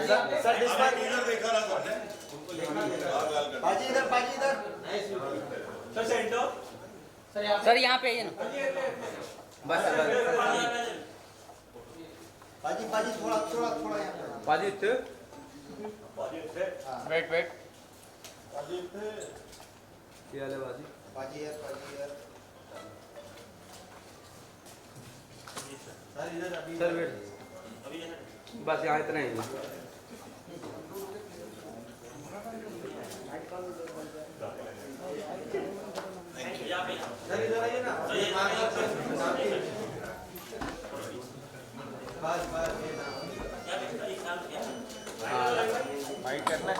Sir इस बार teaser देखा ना सबने पाजी इधर सर सेंटर सर यहाँ पे आइए ना। बस पाजी थोड़ा यहाँ पे पाजी थे वेट क्या हाल है बाजी? पाजी यार सर इधर अभी सर वेट बस यहाँ इतना ही है। सर इधर आइए ना बस फाइट करना है।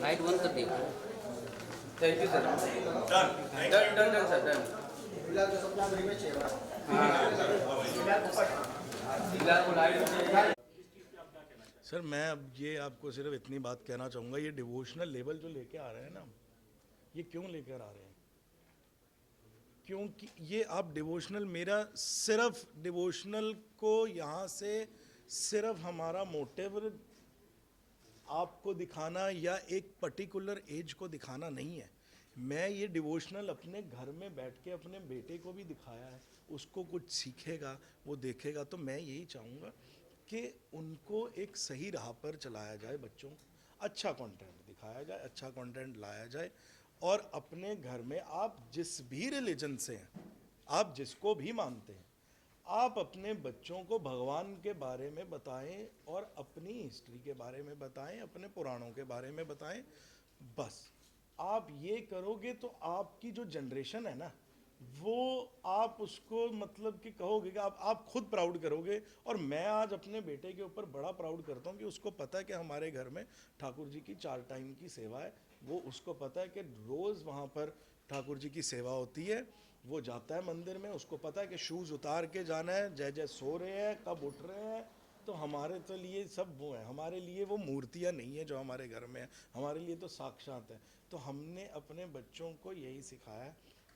लाइट बंद कर दी। Thank you sir. Done sir done. फिलहाल तो सब रिमेच है सर मैं अब ये आपको सिर्फ इतनी बात कहना चाहूँगा, ये डिवोशनल लेवल जो लेके आ रहे हैं ना, ये क्यों लेकर आ रहे हैं? क्योंकि ये आप डिवोशनल, मेरा सिर्फ डिवोशनल को यहाँ से सिर्फ हमारा मोटिव आपको दिखाना या एक पर्टिकुलर एज को दिखाना नहीं है। मैं ये डिवोशनल अपने घर में बैठ के अपने बेटे को भी दिखाया है, उसको कुछ सीखेगा, वो देखेगा। तो मैं यही चाहूँगा कि उनको एक सही राह पर चलाया जाए, बच्चों को अच्छा कंटेंट दिखाया जाए, अच्छा कंटेंट लाया जाए। और अपने घर में आप जिस भी रिलीजन से हैं, आप जिसको भी मानते हैं, आप अपने बच्चों को भगवान के बारे में बताएं और अपनी हिस्ट्री के बारे में बताएं, अपने पुराणों के बारे में बताएं। बस आप ये करोगे तो आपकी जो जनरेशन है ना, वो आप उसको मतलब कि कहोगे कि आप खुद प्राउड करोगे। और मैं आज अपने बेटे के ऊपर बड़ा प्राउड करता हूँ कि उसको पता है कि हमारे घर में ठाकुर जी की 4 टाइम की सेवा है। वो उसको पता है कि रोज़ वहाँ पर ठाकुर जी की सेवा होती है। वो जाता है मंदिर में, उसको पता है कि शूज़ उतार के जाना है, जय जय सो रहे हैं, कब उठ रहे हैं। तो हमारे तो लिए सब वो है, हमारे लिए वो मूर्तियाँ नहीं है जो हमारे घर में है, हमारे लिए तो साक्षात है। तो हमने अपने बच्चों को यही सिखाया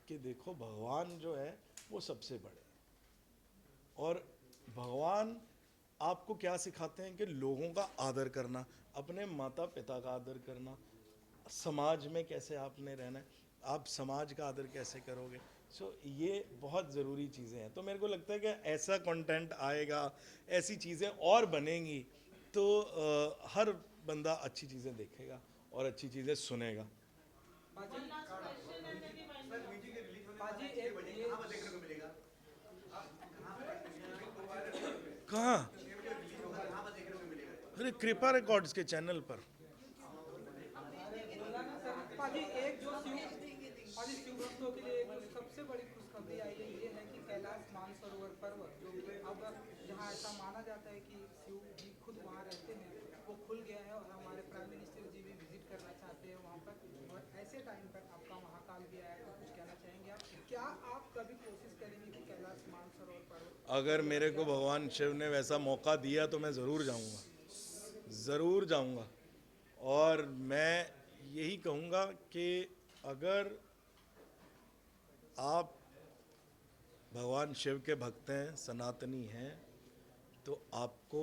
कि देखो भगवान जो है वो सबसे बड़े, और भगवान आपको क्या सिखाते हैं कि लोगों का आदर करना, अपने माता पिता का आदर करना, समाज में कैसे आपने रहना है, आप समाज का आदर कैसे करोगे। ये बहुत ज़रूरी चीज़ें हैं। तो मेरे को लगता है कि ऐसा कंटेंट आएगा, ऐसी चीज़ें और बनेंगी तो हर बंदा अच्छी चीज़ें देखेगा और अच्छी चीज़ें सुनेगा। कहाँ? अरे कृपा रिकॉर्ड्स के चैनल पर। पाजी एक जो शिव भक्तों के लिए एक सबसे बड़ी खुशखबरी आई है, ये है कि कैलाश मानसरोवर पर्वत जो अब जहाँ ऐसा माना जाता है कि शिव जी खुद वहाँ रहते हैं, वो खुल गया है। और हमारे प्राइम मिनिस्टर जी भी विजिट करना चाहते हैं वहाँ पर। और ऐसे टाइम पर आपका महाकाल भी आया, तो कुछ कहना चाहेंगे आप? क्या आप कभी कोशिश करेंगे कि कैलाश मानसरोवर पर्वत? अगर मेरे को भगवान शिव ने वैसा मौका दिया तो मैं ज़रूर जाऊँगा, ज़रूर जाऊँगा। और मैं यही कहूँगा कि अगर आप भगवान शिव के भक्त हैं, सनातनी हैं, तो आपको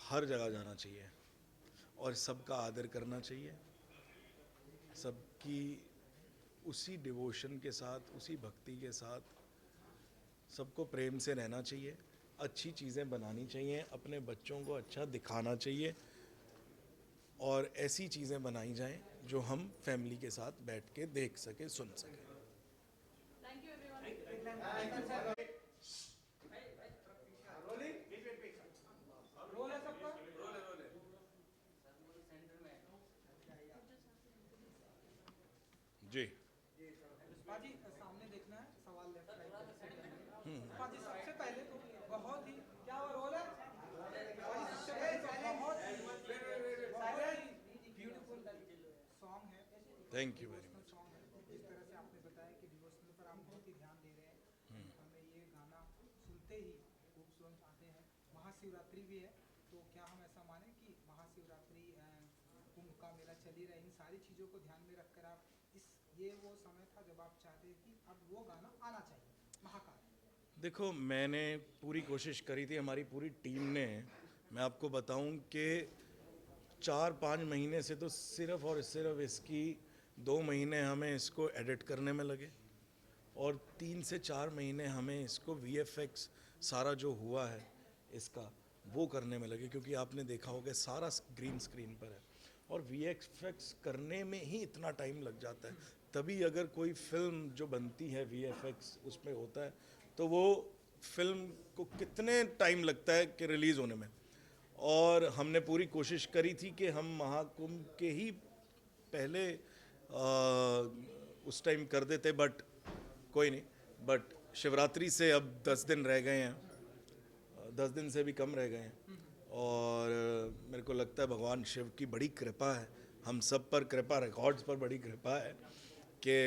हर जगह जाना चाहिए और सबका आदर करना चाहिए, सबकी उसी डिवोशन के साथ, उसी भक्ति के साथ सबको प्रेम से रहना चाहिए, अच्छी चीज़ें बनानी चाहिए, अपने बच्चों को अच्छा दिखाना चाहिए और ऐसी चीज़ें बनाई जाएं जो हम फैमिली के साथ बैठ के देख सके, सुन सके। जी पाजी सामने देखना है, सवाल लेफ्ट राइट। पाजी सबसे पहले तो बहुत ही क्या वो रोल है, सबसे पहले तो बहुत ब्यूटीफुल सॉन्ग है। Thank you very much. Song है, जिस तरह से आपने बताया कि डिवोशनल पर आप बहुत ही ध्यान दे रहे हैं। हमें ये गाना सुनते ही खूबसूरत आते हैं। महाशिवरात्रि भी है, तो क्या हम ऐसा माने कि महाशिवरात्रि कुंभ का मेला चल ही रहा है, इन सारी चीज़ों को ध्यान में रखकर आप ये वो समय था जब आप चाहते कि आप वो गाना आना चाहिए महाकाल। देखो, मैंने पूरी कोशिश करी थी, हमारी पूरी टीम ने। मैं आपको बताऊं कि 4-5 महीने से तो सिर्फ और सिर्फ इसकी 2 महीने हमें इसको एडिट करने में लगे और 3 से 4 महीने हमें इसको VFX सारा जो हुआ है इसका वो करने में लगे, क्योंकि आपने देखा होगा सारा ग्रीन स्क्रीन पर है और VFX करने में ही इतना टाइम लग जाता है। तभी अगर कोई फिल्म जो बनती है VFX उसमें होता है तो वो फिल्म को कितने टाइम लगता है कि रिलीज़ होने में। और हमने पूरी कोशिश करी थी कि हम महाकुंभ के ही पहले उस टाइम कर देते, बट कोई नहीं। बट शिवरात्रि से अब 10 दिन रह गए हैं, 10 दिन से भी कम रह गए हैं और मेरे को लगता है भगवान शिव की बड़ी कृपा है, हम सब पर कृपा, रिकॉर्ड्स पर बड़ी कृपा है कि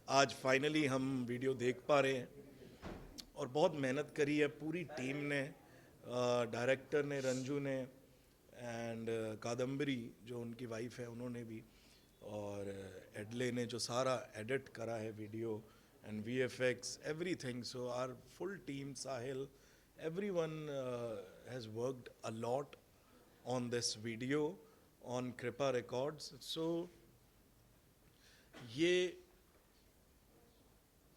आज फाइनली हम वीडियो देख पा रहे हैं। और बहुत मेहनत करी है पूरी टीम ने, डायरेक्टर ने, रंजू ने, एंड कादम्बरी जो उनकी वाइफ है उन्होंने भी, और एडले ने जो सारा एडिट करा है video and VFX everything. So our full team, Sahil, everyone has worked a lot on this video on Kripa Records. So ये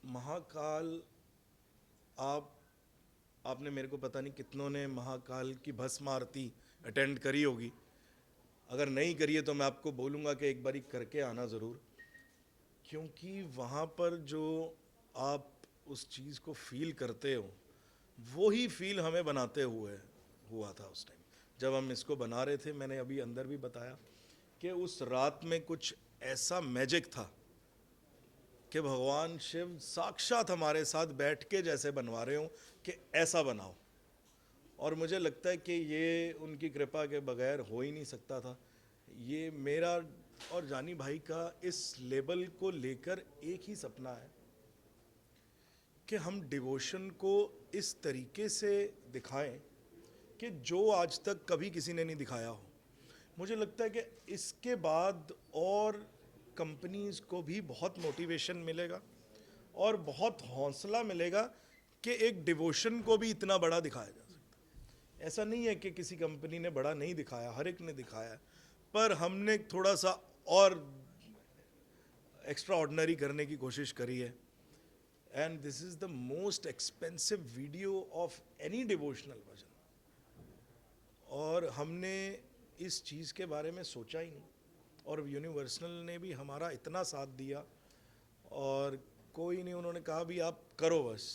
महाकाल, आपने मेरे को पता नहीं कितनों ने महाकाल की भस्म आरती अटेंड करी होगी। अगर नहीं करी है तो मैं आपको बोलूँगा कि एक बारी करके आना ज़रूर, क्योंकि वहाँ पर जो आप उस चीज़ को फील करते हो वो ही फील हमें बनाते हुए हुआ था उस टाइम जब हम इसको बना रहे थे। मैंने अभी अंदर भी बताया कि उस रात में कुछ ऐसा मैजिक था कि भगवान शिव साक्षात हमारे साथ बैठ के जैसे बनवा रहे हो कि ऐसा बनाओ। और मुझे लगता है कि ये उनकी कृपा के बगैर हो ही नहीं सकता था। ये मेरा और जानी भाई का इस लेवल को लेकर एक ही सपना है कि हम डिवोशन को इस तरीके से दिखाएं कि जो आज तक कभी किसी ने नहीं दिखाया हो। मुझे लगता है कि इसके बाद और कंपनीज को भी बहुत मोटिवेशन मिलेगा और बहुत हौसला मिलेगा कि एक डिवोशन को भी इतना बड़ा दिखाया जा सकता है। ऐसा नहीं है कि किसी कंपनी ने बड़ा नहीं दिखाया, हर एक ने दिखाया है, पर हमने थोड़ा सा और एक्स्ट्रा ऑर्डिनरी करने की कोशिश करी है। And this is the most expensive video of any devotional भजन। और हमने इस चीज़ के बारे में सोचा ही नहीं, और यूनिवर्सल ने भी हमारा इतना साथ दिया और कोई नहीं, उन्होंने कहा भी आप करो बस,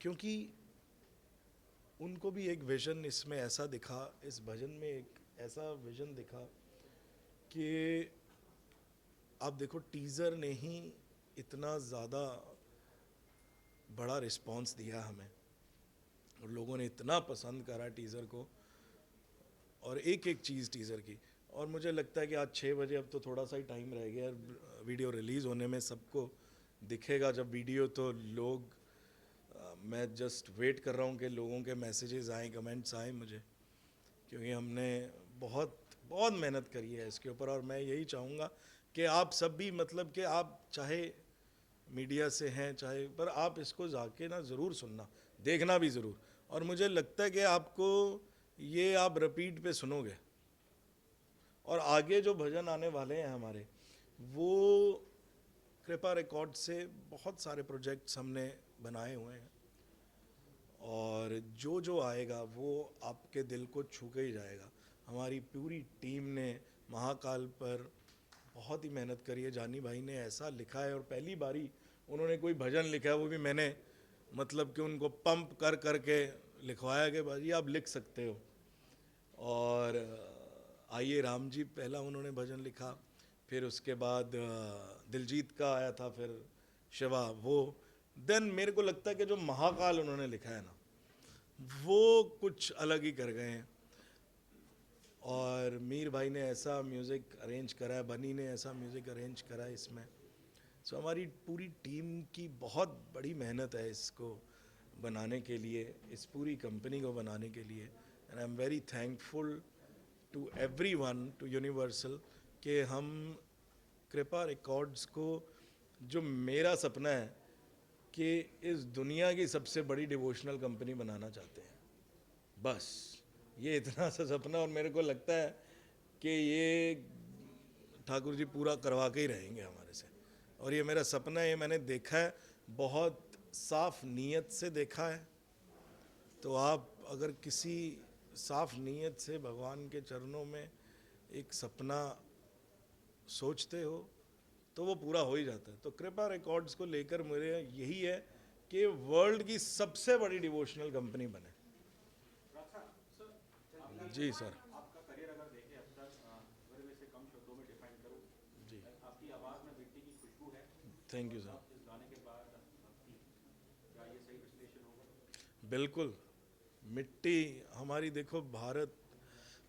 क्योंकि उनको भी एक विज़न इसमें ऐसा दिखा, इस भजन में एक ऐसा विज़न दिखा कि आप देखो टीज़र ने ही इतना ज़्यादा बड़ा रिस्पांस दिया हमें और लोगों ने इतना पसंद करा टीज़र को और एक एक चीज़ टीज़र की। और मुझे लगता है कि आज 6 बजे, अब तो थोड़ा सा ही टाइम रह गया वीडियो रिलीज़ होने में, सबको दिखेगा जब वीडियो, तो लोग मैं जस्ट वेट कर रहा हूँ कि लोगों के मैसेजेस आएँ, कमेंट्स आएँ मुझे, क्योंकि हमने बहुत बहुत मेहनत करी है इसके ऊपर। और मैं यही चाहूँगा कि आप सब भी, मतलब कि आप चाहे मीडिया से हैं चाहे, पर आप इसको जाके ना ज़रूर सुनना, देखना भी ज़रूर। और मुझे लगता है कि आपको ये आप रिपीट पे सुनोगे। और आगे जो भजन आने वाले हैं हमारे, वो कृपा रिकॉर्ड से बहुत सारे प्रोजेक्ट्स हमने बनाए हुए हैं और जो जो आएगा वो आपके दिल को छू के ही जाएगा। हमारी पूरी टीम ने महाकाल पर बहुत ही मेहनत करी है। जानी भाई ने ऐसा लिखा है, और पहली बारी उन्होंने कोई भजन लिखा है, वो भी मैंने मतलब कि उनको पंप कर कर के लिखवाया कि भाई आप लिख सकते हो। और आइए राम जी पहला उन्होंने भजन लिखा, फिर उसके बाद दिलजीत का आया था, फिर शिवा, वो देन मेरे को लगता है कि जो महाकाल उन्होंने लिखा है ना, वो कुछ अलग ही कर गए हैं। और मीर भाई ने ऐसा म्यूज़िक अरेंज करा है, बनी ने ऐसा म्यूज़िक अरेंज करा है इसमें। सो हमारी पूरी टीम की बहुत बड़ी मेहनत है इसको बनाने के लिए, इस पूरी कंपनी को बनाने के लिए। And I am very thankful to everyone, to Universal, कि हम कृपा रिकॉर्ड्स को जो मेरा सपना है कि इस दुनिया की सबसे बड़ी डिवोशनल कंपनी बनाना चाहते हैं, बस ये इतना सा सपना। और मेरे को लगता है कि ये ठाकुर जी पूरा करवा के ही रहेंगे हमारे से। और ये मेरा सपना है, ये मैंने देखा है, बहुत साफ नीयत से देखा है। तो आप अगर किसी साफ नीयत से भगवान के चरणों में एक सपना सोचते हो तो वो पूरा हो ही जाता है। तो कृपा रिकॉर्ड्स को लेकर मेरे यही है कि वर्ल्ड की सबसे बड़ी डिवोशनल कंपनी बने। जी सर। आपका करियर अगर देखें अब तक, अगर वैसे कम शब्दों में डिफाइन करूं, जी आपकी आवाज़ में मिट्टी की खुशबू है। Thank you sir. इस गाने के बाद भक्ति, क्या ये सही विश्लेषण होगा? बिल्कुल। मिट्टी हमारी, देखो भारत,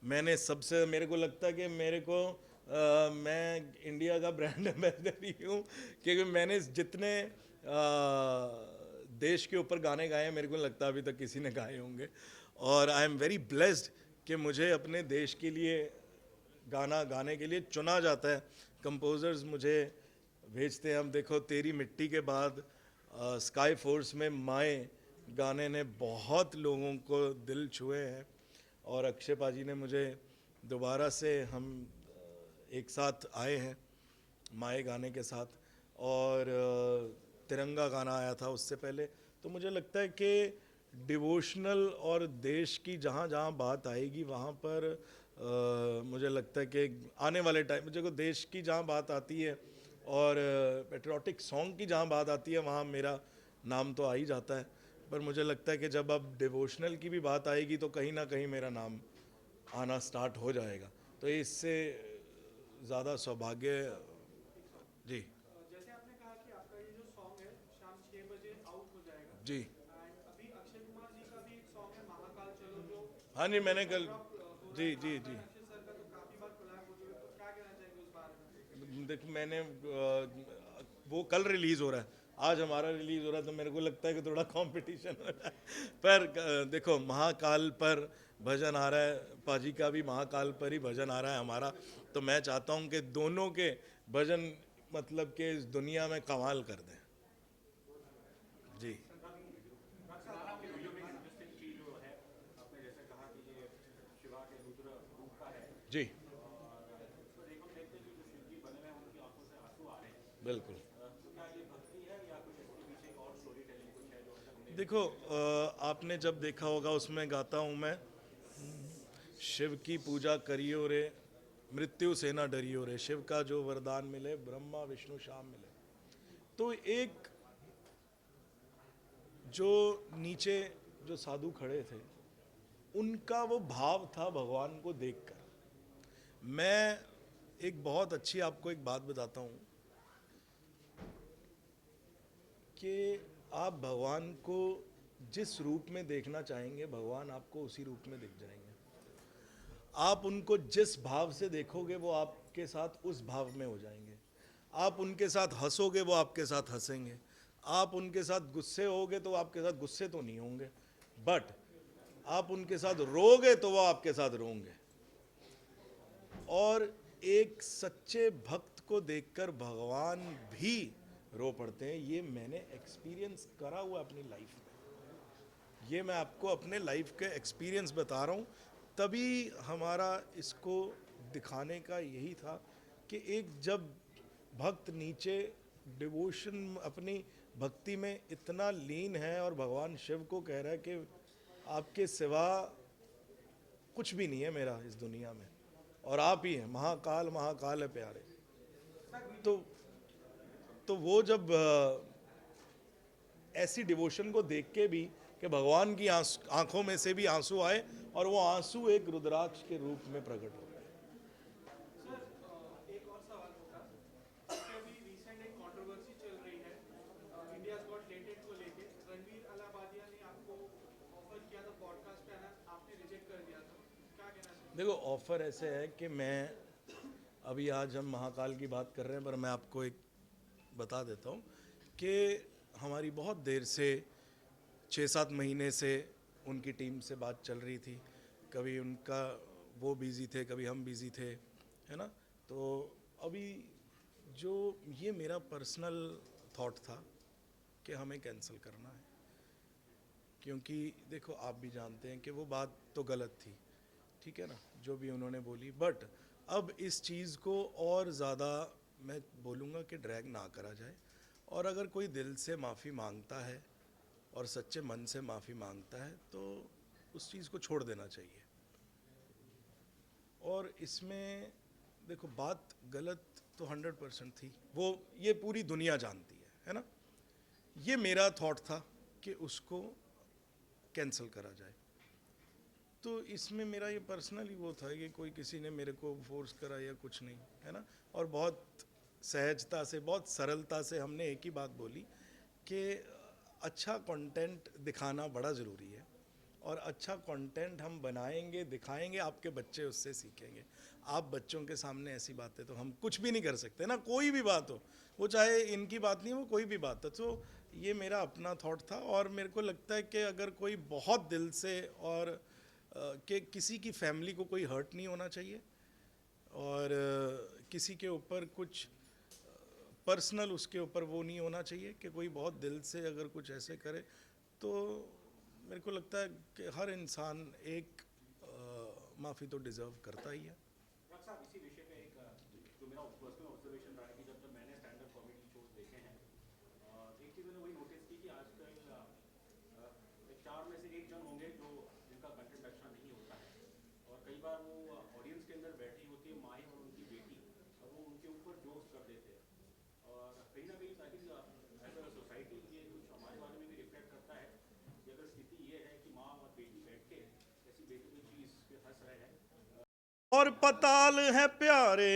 मैंने सबसे, मेरे को लगता है कि मेरे को मैं इंडिया का ब्रांड एम्बेसडर ही हूँ, क्योंकि मैंने जितने देश के ऊपर गाने गाए हैं, मेरे को लगता है अभी तक किसी ने गाए होंगे। और आई एम वेरी ब्लेस्ड कि मुझे अपने देश के लिए गाना गाने के लिए चुना जाता है। कंपोजर्स मुझे भेजते हैं। अब देखो, तेरी मिट्टी के बाद स्काई फोर्स में माए गाने ने बहुत लोगों को दिल छुए हैं। और अक्षय पाजी ने मुझे दोबारा से, हम एक साथ आए हैं माए गाने के साथ, और तिरंगा गाना आया था उससे पहले। तो मुझे लगता है कि डिवोशनल और देश की जहाँ जहाँ बात आएगी वहाँ पर मुझे लगता है कि आने वाले टाइम में देखो, देश की जहाँ बात आती है और पेट्रियाटिक सॉन्ग की जहाँ बात आती है वहाँ मेरा नाम तो आ ही जाता है। पर मुझे लगता है कि जब अब डिवोशनल की भी बात आएगी तो कहीं ना कहीं मेरा नाम आना स्टार्ट हो जाएगा। तो इससे ज़्यादा सौभाग्य। जी जैसे आपने कहा कि आपका ये जो सॉन्ग है शाम 6 बजे आउट हो जाएगा, जी एंड अभी अक्षय कुमार जी का भी एक सॉन्ग है महाकाल चलो, जो हाँ जी, मैंने कल, जी जी जी, अक्षय सर का तो काफी बार कोलैब हो चुका है, तो क्या कहना चाहेंगे उस बारे में? देख मैंने वो कल रिलीज़ हो रहा है, आज हमारा रिलीज़ हो रहा है, तो मेरे को लगता है कि थोड़ा कंपटीशन हो रहा है। पर देखो, महाकाल पर भजन आ रहा है, पाजी का भी महाकाल पर ही भजन आ रहा है हमारा। तो मैं चाहता हूँ कि दोनों के भजन मतलब कि इस दुनिया में कमाल कर दें। जी आपने जैसे कहा कि ये शिवा के रुद्र रूप का है, जी तो देखो देखते कि जो शिव जी बने हुए हैं उनकी आंखों से आंसू आ रहे हैं, बिल्कुल। तो क्या ये भक्ति है या कुछ इसके पीछे एक और स्टोरी टेलिंग कुछ है जो हमने? देखो, आपने जब देखा होगा उसमें गाता हूँ मैं, शिव की पूजा करियो रे, मृत्यु से ना डरियो रे, शिव का जो वरदान मिले ब्रह्मा विष्णु श्याम मिले। तो एक जो नीचे जो साधु खड़े थे, उनका वो भाव था भगवान को देखकर। मैं एक बहुत अच्छी आपको एक बात बताता हूँ कि आप भगवान को जिस रूप में देखना चाहेंगे, भगवान आपको उसी रूप में दिख जाएंगे। आप उनको जिस भाव से देखोगे वो आपके साथ उस भाव में हो जाएंगे। आप उनके साथ हंसोगे वो आपके साथ हंसेंगे। आप उनके साथ गुस्से होगे तो आपके साथ गुस्से तो नहीं होंगे, बट आप उनके साथ रोगे तो वो आपके साथ रोंगे। और एक सच्चे भक्त को देखकर भगवान भी रो पड़ते हैं। ये मैंने एक्सपीरियंस करा हुआ अपनी लाइफ में। ये मैं आपको अपने लाइफ के एक्सपीरियंस बता रहा हूँ। तभी हमारा इसको दिखाने का यही था कि एक जब भक्त नीचे डिवोशन अपनी भक्ति में इतना लीन है और भगवान शिव को कह रहा है कि आपके सिवा कुछ भी नहीं है मेरा इस दुनिया में और आप ही हैं, महाकाल महाकाल है प्यारे। तो वो जब ऐसी डिवोशन को देख के भी कि भगवान की आंखों में से भी आंसू आए और वो आंसू एक रुद्राक्ष के रूप में प्रकट हो गए। सर एक और सवाल होगा कि अभी रिसेंट एक कंट्रोवर्सी चल रही है इंडिया गॉट लेटेड को लेके। रणवीर अलाहाबादिया ने आपको ऑफर किया था पॉडकास्ट पे, आपने रिजेक्ट कर दिया था, क्या कहना चाहिए? देखो, ऑफर ऐसे है कि मैं अभी आज हम महाकाल की बात कर रहे हैं, पर मैं आपको एक बता देता हूँ कि हमारी बहुत देर से 6-7 महीने से उनकी टीम से बात चल रही थी। कभी उनका वो बिज़ी थे, कभी हम बिज़ी थे, है ना। तो अभी जो ये मेरा पर्सनल थॉट था कि हमें कैंसिल करना है, क्योंकि देखो आप भी जानते हैं कि वो बात तो गलत थी, ठीक है ना, जो भी उन्होंने बोली। बट अब इस चीज़ को और ज़्यादा मैं बोलूँगा कि ड्रैग ना करा जाए, और अगर कोई दिल से माफ़ी मांगता है और सच्चे मन से माफ़ी मांगता है तो उस चीज़ को छोड़ देना चाहिए। और इसमें देखो बात गलत तो 100% थी, वो ये पूरी दुनिया जानती है ना। ये मेरा थॉट था कि उसको कैंसिल करा जाए, तो इसमें मेरा ये पर्सनली वो था कि कोई किसी ने मेरे को फोर्स करा या कुछ नहीं, है ना। और बहुत सहजता से, बहुत सरलता से हमने एक ही बात बोली कि अच्छा कंटेंट दिखाना बड़ा ज़रूरी है, और अच्छा कंटेंट हम बनाएंगे, दिखाएंगे, आपके बच्चे उससे सीखेंगे। आप बच्चों के सामने ऐसी बातें तो हम कुछ भी नहीं कर सकते ना, कोई भी बात हो, वो चाहे इनकी बात नहीं, वो कोई भी बात हो। तो ये मेरा अपना थॉट था, और मेरे को लगता है कि अगर कोई बहुत दिल से और कि किसी की फैमिली को कोई हर्ट नहीं होना चाहिए, और किसी के ऊपर कुछ पर्सनल उसके ऊपर वो नहीं होना चाहिए कि कोई बहुत दिल से अगर कुछ ऐसे करे, तो मेरे को लगता है कि हर इंसान एक माफ़ी तो डिज़र्व करता ही है। डॉक्टर साहब, इसी विषय पे एक जो मेरा पर्सनल ऑब्जर्वेशन रहा है कि जब मैंने स्टैंड अप कॉमेडी शोज देखे हैं, एक चीज़ मैंने वही नोटिस की कि आजकल 4 में से 1 जन होंगे जो जिनका कंटेंट अच्छा नहीं होता है, और कई बार वो ऑडियंस के अंदर बैठी होती है माएँ और उनकी बेटी, और वो उनके ऊपर जोक्स कर देते हैं, और कहीं ना कहीं I think as a society ये कुछ हमारे बारे में भी रिफ्लेक्ट करता है कि अगर स्थिति ये है कि माँ और बेटी बैठ के ऐसी बेटी चीज़ पे हंस रहे हैं। और पताल है प्यारे,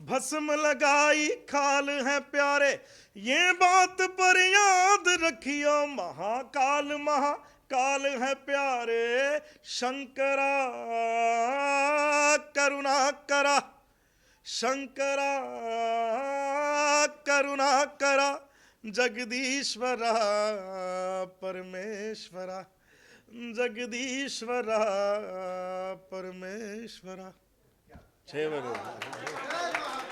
भस्म लगाई खाल है प्यारे, ये बात पर याद रखियो, महाकाल महाकाल है प्यारे। शंकरा करुणा करा, शंकरा करुणा करा, जगदीश्वरा परमेश्वरा, जगदीश्वरा परमेश्वरा। 6 बजे।